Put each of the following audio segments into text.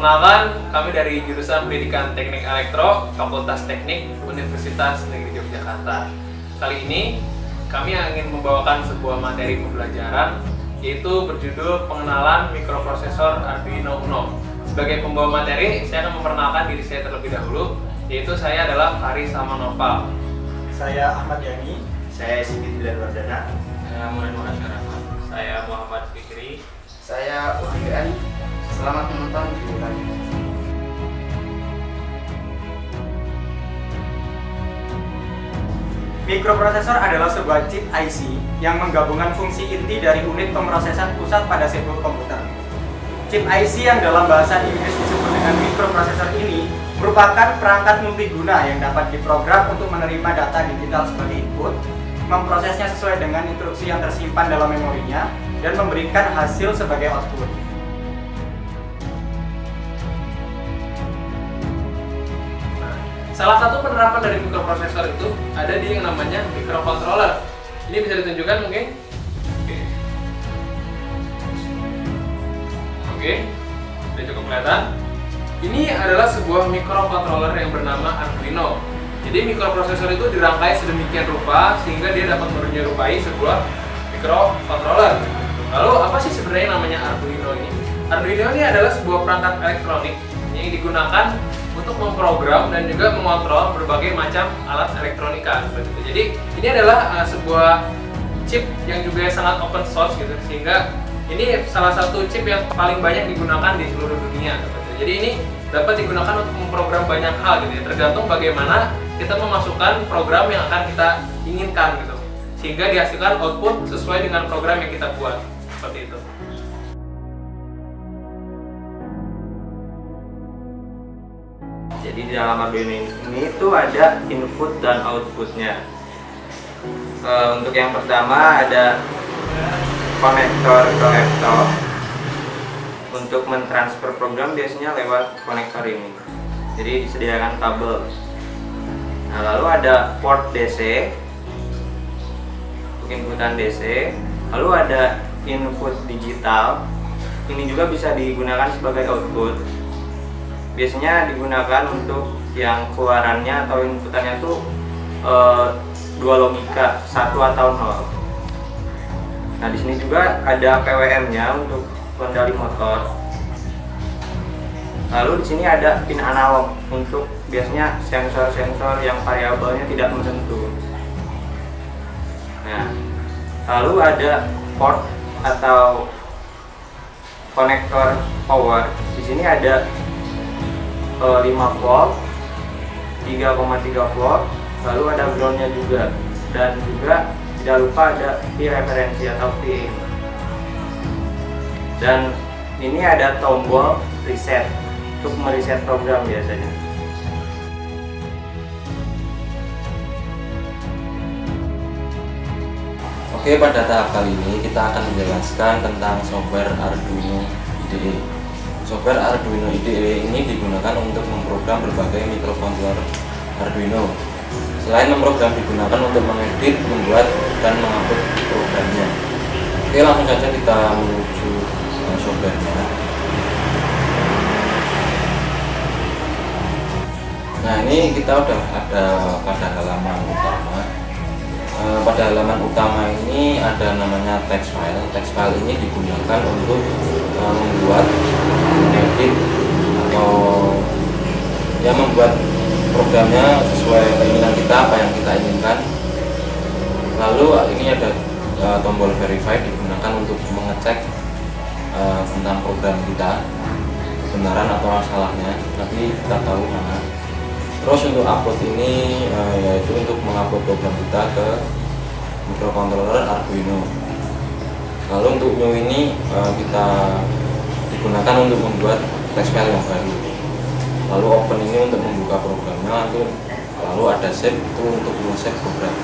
Perkenalkan, kami dari jurusan Pendidikan Teknik Elektro, Fakultas Teknik Universitas Negeri Yogyakarta. Kali ini, kami ingin membawakan sebuah materi pembelajaran, yaitu berjudul Pengenalan Mikroprosesor Arduino Uno. Sebagai pembawa materi, saya akan memperkenalkan diri saya terlebih dahulu, yaitu saya adalah Faris Samanoval. Saya Ahmad Yani. Saya Sigit Bilarwardana. Saya Muhammad Syarafat. Saya Muhammad Fikri. Saya Wahyu. Selamat menonton video kami. Mikroprosesor adalah sebuah chip IC yang menggabungkan fungsi inti dari unit pemrosesan pusat pada sirkuit komputer. Chip IC yang dalam bahasa Inggris disebut dengan mikroprosesor ini merupakan perangkat multiguna yang dapat diprogram untuk menerima data digital sebagai input, memprosesnya sesuai dengan instruksi yang tersimpan dalam memorinya, dan memberikan hasil sebagai output. Salah satu penerapan dari mikroprosesor itu ada di yang namanya microcontroller. Ini bisa ditunjukkan mungkin? Oke, sudah cukup kelihatan. Ini adalah sebuah microcontroller yang bernama Arduino. Jadi mikroprosesor itu dirangkai sedemikian rupa sehingga dia dapat menyerupai sebuah microcontroller. Lalu apa sih sebenarnya namanya Arduino ini? Arduino ini adalah sebuah perangkat elektronik yang digunakan untuk memprogram dan juga mengontrol berbagai macam alat elektronika. Jadi ini adalah sebuah chip yang juga sangat open source gitu, sehingga ini salah satu chip yang paling banyak digunakan di seluruh dunia. Jadi ini dapat digunakan untuk memprogram banyak hal gitu ya, tergantung bagaimana kita memasukkan program yang akan kita inginkan gitu, sehingga dihasilkan output sesuai dengan program yang kita buat, seperti itu. Jadi di dalam Arduino ini tuh ada input dan outputnya. Untuk yang pertama ada konektor ke laptop. Untuk mentransfer program biasanya lewat konektor ini. Jadi disediakan kabel. Nah, lalu ada port DC untuk inputan DC. Lalu ada input digital. Ini juga bisa digunakan sebagai output. Biasanya digunakan untuk yang keluarannya atau inputannya tuh dua logika, 1 atau 0. Nah, di sini juga ada PWM-nya untuk kendali motor. Lalu di sini ada pin analog untuk biasanya sensor-sensor yang variabelnya tidak menentu. Nah, lalu ada port atau konektor power. Di sini ada 5 volt, 3,3 volt, lalu ada groundnya juga, dan juga tidak lupa ada P referensi atau P in. Dan ini ada tombol reset untuk mereset program biasanya. Oke, pada tahap kali ini kita akan menjelaskan tentang software Arduino IDE. Software Arduino IDE ini digunakan untuk memprogram berbagai mikrokontroler Arduino. Selain memprogram, digunakan untuk mengedit, membuat, dan mengupload programnya. Oke, langsung saja kita menuju softwarenya. Nah, ini kita udah ada pada halaman utama. Pada halaman utama ini ada namanya text file. Text file ini digunakan untuk membuat, mengedit, atau ya membuat programnya sesuai keinginan kita, apa yang kita inginkan. Lalu ini ada tombol verify, digunakan untuk mengecek tentang program kita, kebenaran atau salahnya, nanti kita tahu mana. Terus untuk upload ini yaitu untuk mengupload program kita ke microcontroller Arduino. Lalu untuk new ini kita digunakan untuk membuat text file yang baru. Lalu open ini untuk membuka programnya, lalu ada save itu untuk men-save program.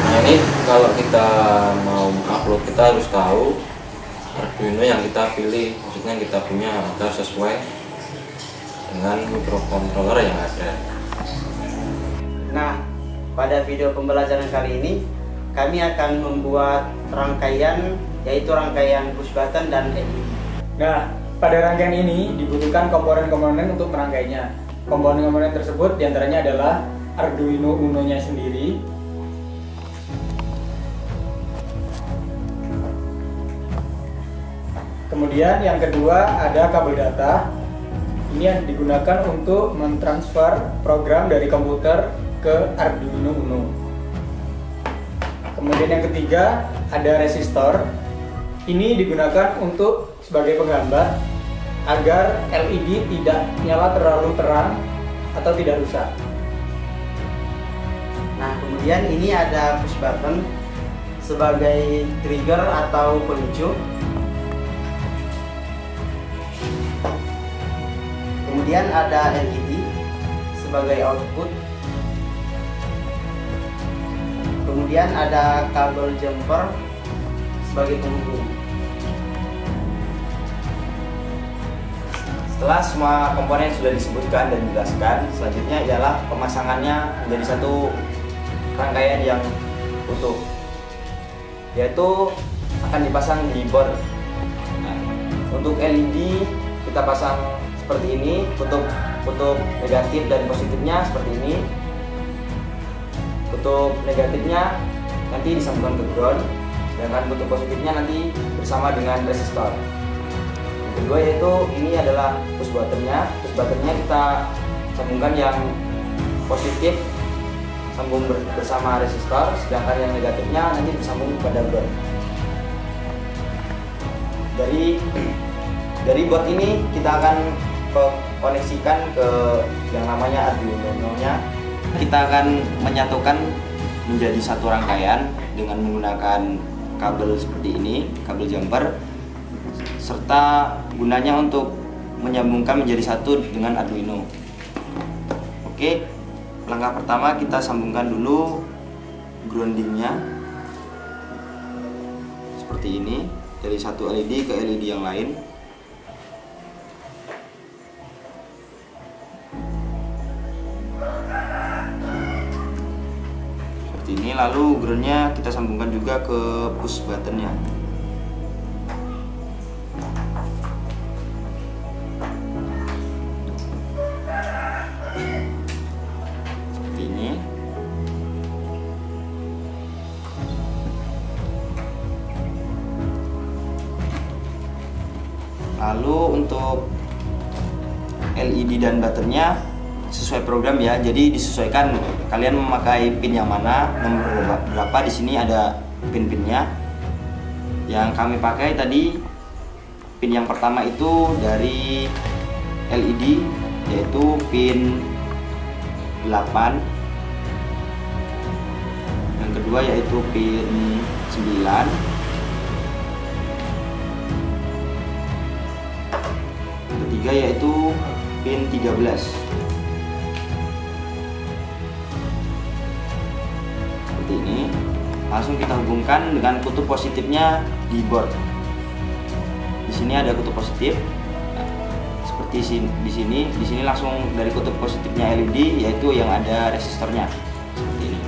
Nah, ini kalau kita mau upload, kita harus tahu Arduino yang kita pilih, maksudnya kita punya agar sesuai dengan mikrocontroller yang ada. Nah, pada video pembelajaran kali ini kami akan membuat rangkaian, yaitu rangkaian push button dan LED. Nah, Pada rangkaian ini dibutuhkan komponen-komponen untuk merangkainya. Komponen-komponen tersebut diantaranya adalah Arduino Uno-nya sendiri, kemudian yang kedua ada kabel data. Ini yang digunakan untuk mentransfer program dari komputer ke Arduino Uno. Kemudian yang ketiga ada resistor. Ini digunakan untuk sebagai penghambat agar LED tidak nyala terlalu terang atau tidak rusak. Nah, kemudian ini ada push button sebagai trigger atau pemicu. Kemudian ada LED sebagai output. Kemudian ada kabel jumper sebagai penghubung. Setelah semua komponen sudah disebutkan dan dijelaskan, selanjutnya ialah pemasangannya menjadi satu rangkaian yang utuh, yaitu akan dipasang di board. Nah, untuk LED kita pasang seperti ini, kutub negatif dan positifnya seperti ini. Kutub negatifnya nanti disambungkan ke ground, sedangkan kutub positifnya nanti bersama dengan resistor. Yang kedua yaitu ini adalah push buttonnya. Push buttonnya kita sambungkan yang positif sambung bersama resistor, sedangkan yang negatifnya nanti bersambung pada ground. Dari board ini kita akan koneksikan ke yang namanya Arduino-nya. Kita akan menyatukan menjadi satu rangkaian dengan menggunakan kabel seperti ini, kabel jumper, serta gunanya untuk menyambungkan menjadi satu dengan Arduino. Oke, langkah pertama kita sambungkan dulu groundingnya seperti ini, dari satu LED ke LED yang lain. Seperti ini, lalu groundnya kita sambungkan juga ke push buttonnya. Lalu untuk LED dan baterainya sesuai program ya, jadi disesuaikan kalian memakai pin yang mana, nomor berapa. Di sini ada pin-pinnya. Yang kami pakai tadi pin yang pertama itu dari LED, yaitu pin 8. Yang kedua yaitu pin 9. Ketiga yaitu pin 13. Seperti ini. Langsung kita hubungkan dengan kutub positifnya di board. Di sini ada kutub positif. Nah, seperti di sini langsung dari kutub positifnya LED, yaitu yang ada resistornya. Seperti ini.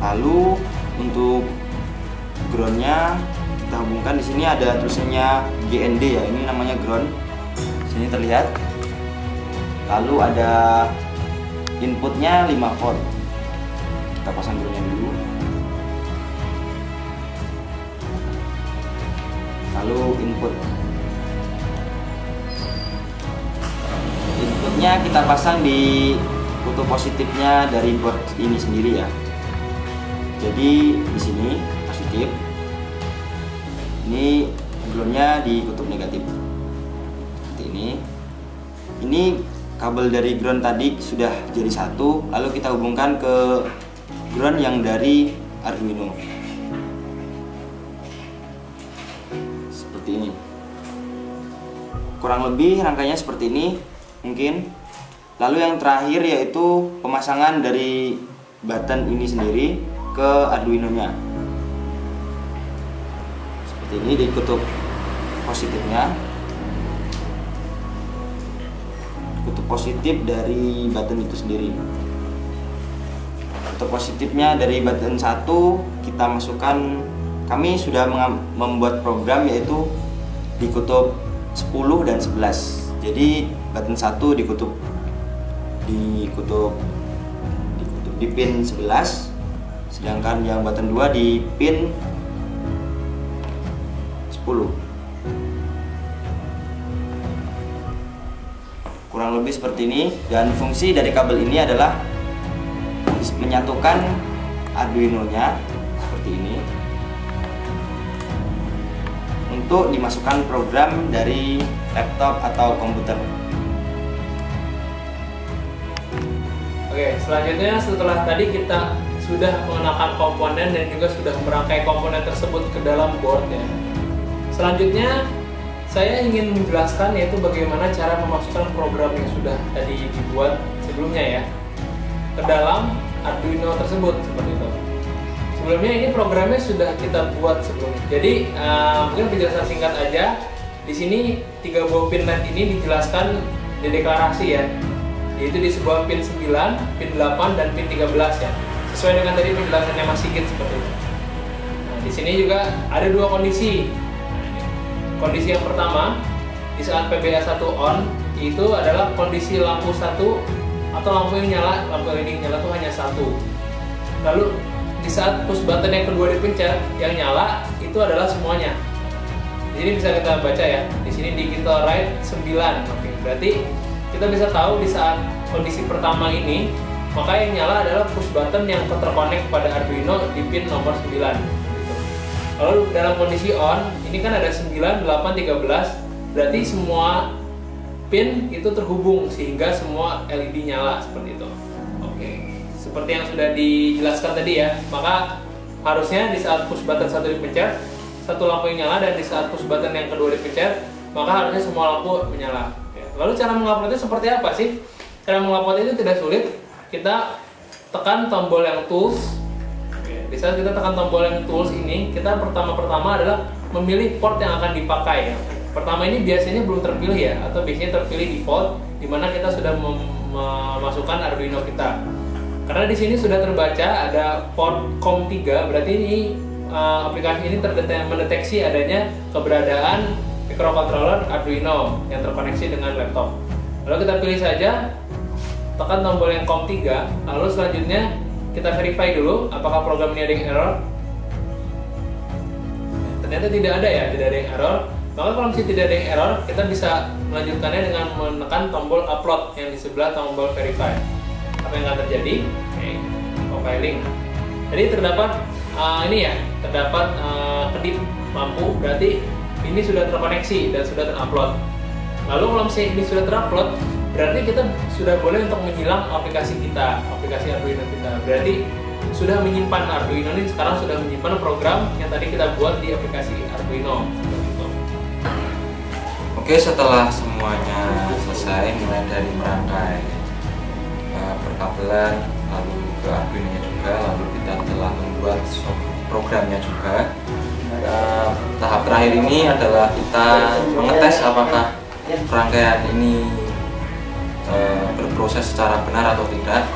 Lalu untuk groundnya kita hubungkan. Di sini ada tulisannya GND ya, ini namanya ground. Sini terlihat. Lalu ada inputnya 5 volt. Kita pasang groundnya dulu. Lalu inputnya kita pasang di kutub positifnya dari board ini sendiri ya. Jadi di sini positif, ini groundnya di kutub negatif seperti ini. Ini kabel dari ground tadi sudah jadi satu, lalu kita hubungkan ke ground yang dari Arduino seperti ini. Kurang lebih rangkaiannya seperti ini mungkin. Lalu yang terakhir yaitu pemasangan dari button ini sendiri ke Arduino-nya. Seperti ini di kutub positifnya. Kutub positif dari button itu sendiri. Untuk positifnya dari button 1 kita masukkan, kami sudah membuat program yaitu di kutub 10 dan 11. Jadi button 1 di pin 11, sedangkan yang button 2 di pin 10. Kurang lebih seperti ini, dan fungsi dari kabel ini adalah menyatukan Arduino-nya seperti ini untuk dimasukkan program dari laptop atau komputer. Oke, selanjutnya setelah tadi kita sudah mengenakan komponen dan juga sudah merangkai komponen tersebut ke dalam boardnya. Selanjutnya saya ingin menjelaskan yaitu bagaimana cara memasukkan program yang sudah tadi dibuat sebelumnya ya ke dalam Arduino tersebut seperti itu. Sebelumnya ini programnya sudah kita buat sebelumnya. Jadi mungkin penjelasan singkat aja. Di sini 3 buah pin LED ini dijelaskan di deklarasi ya. Yaitu di sebuah pin 9, pin 8 dan pin 13 ya. Sesuai dengan tadi penjelasannya Mas Sigit seperti itu. Nah, di sini juga ada 2 kondisi. Kondisi yang pertama, di saat PBA1 on, itu adalah kondisi lampu 1 atau lampu yang nyala, lampu LED yang nyala itu hanya 1. Lalu di saat push button yang kedua dipencet, yang nyala itu adalah semuanya. Di sini bisa kita baca ya. Di sini digital write 9. Oke, berarti kita bisa tahu di saat kondisi pertama ini, maka yang nyala adalah push button yang terkonek pada Arduino di pin nomor 9. Lalu dalam kondisi on, ini kan ada 9, 8, 13, berarti semua pin itu terhubung sehingga semua LED nyala seperti itu. Oke, seperti yang sudah dijelaskan tadi ya, maka harusnya di saat push button 1 dipencet, 1 lampu yang nyala, dan di saat push button yang kedua dipencet, maka harusnya semua lampu menyala. Lalu cara menguploadnya seperti apa sih? Cara mengupload itu tidak sulit. Kita tekan tombol yang tools. Di saat kita tekan tombol yang tools ini, kita pertama-tama adalah memilih port yang akan dipakai. Pertama ini biasanya belum terpilih ya, atau biasanya terpilih default, di mana kita sudah memasukkan Arduino kita. Karena di sini sudah terbaca ada port COM3, berarti ini aplikasi ini mendeteksi adanya keberadaan microcontroller Arduino yang terkoneksi dengan laptop. Lalu kita pilih saja, tekan tombol yang COM3, lalu selanjutnya kita verify dulu apakah program ini ada yang error. Ternyata tidak ada ya, tidak ada yang error. Maka kalau misalnya tidak ada yang error, kita bisa melanjutkannya dengan menekan tombol upload yang di sebelah tombol verify. Apa yang akan terjadi? Oke, profiling. Jadi terdapat terdapat kedip lampu, berarti ini sudah terkoneksi dan sudah terupload. Lalu kalau misalnya ini sudah terupload, berarti kita sudah boleh untuk menyilang aplikasi kita, aplikasi Arduino kita. Berarti sudah menyimpan Arduino ini, sekarang sudah menyimpan program yang tadi kita buat di aplikasi Arduino. Oke, setelah semuanya selesai, mulai dari merangkai perkabelan, lalu ke Arduino-nya juga, lalu kita telah membuat programnya juga. Tahap terakhir ini adalah kita mengetes apakah rangkaian ini berproses secara benar atau tidak.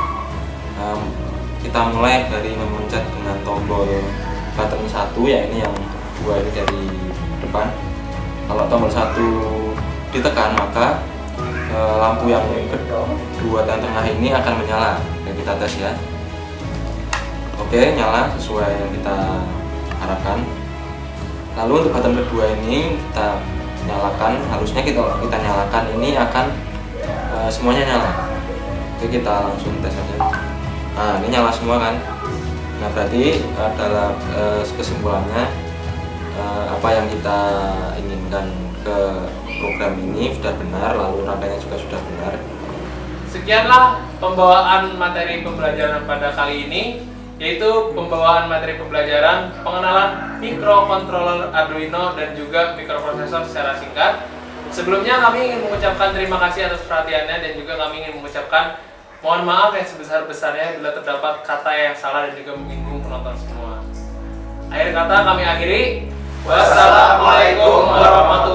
Kita mulai dari memencet dengan tombol button 1, ya ini yang 2 ini dari depan. Kalau tombol 1 ditekan, maka lampu yang kedua dan tengah ini akan menyala. Oke, kita tes ya. Oke, nyala sesuai yang kita harapkan. Lalu untuk button kedua ini kita nyalakan, harusnya kita nyalakan ini akan semuanya nyala. Oke, kita langsung tes aja. Nah, ini nyala semua kan. Nah, berarti adalah kesimpulannya apa yang kita inginkan ke program ini sudah benar, lalu rangkaiannya juga sudah benar. Sekianlah pembawaan materi pembelajaran pada kali ini, yaitu pembawaan materi pembelajaran pengenalan microcontroller Arduino dan juga mikroprosesor secara singkat. Sebelumnya kami ingin mengucapkan terima kasih atas perhatiannya, dan juga kami ingin mengucapkan mohon maaf yang sebesar-besarnya bila terdapat kata yang salah dan juga menyinggung penonton semua. Akhir kata kami akhiri. Wassalamualaikum warahmatullahi wabarakatuh.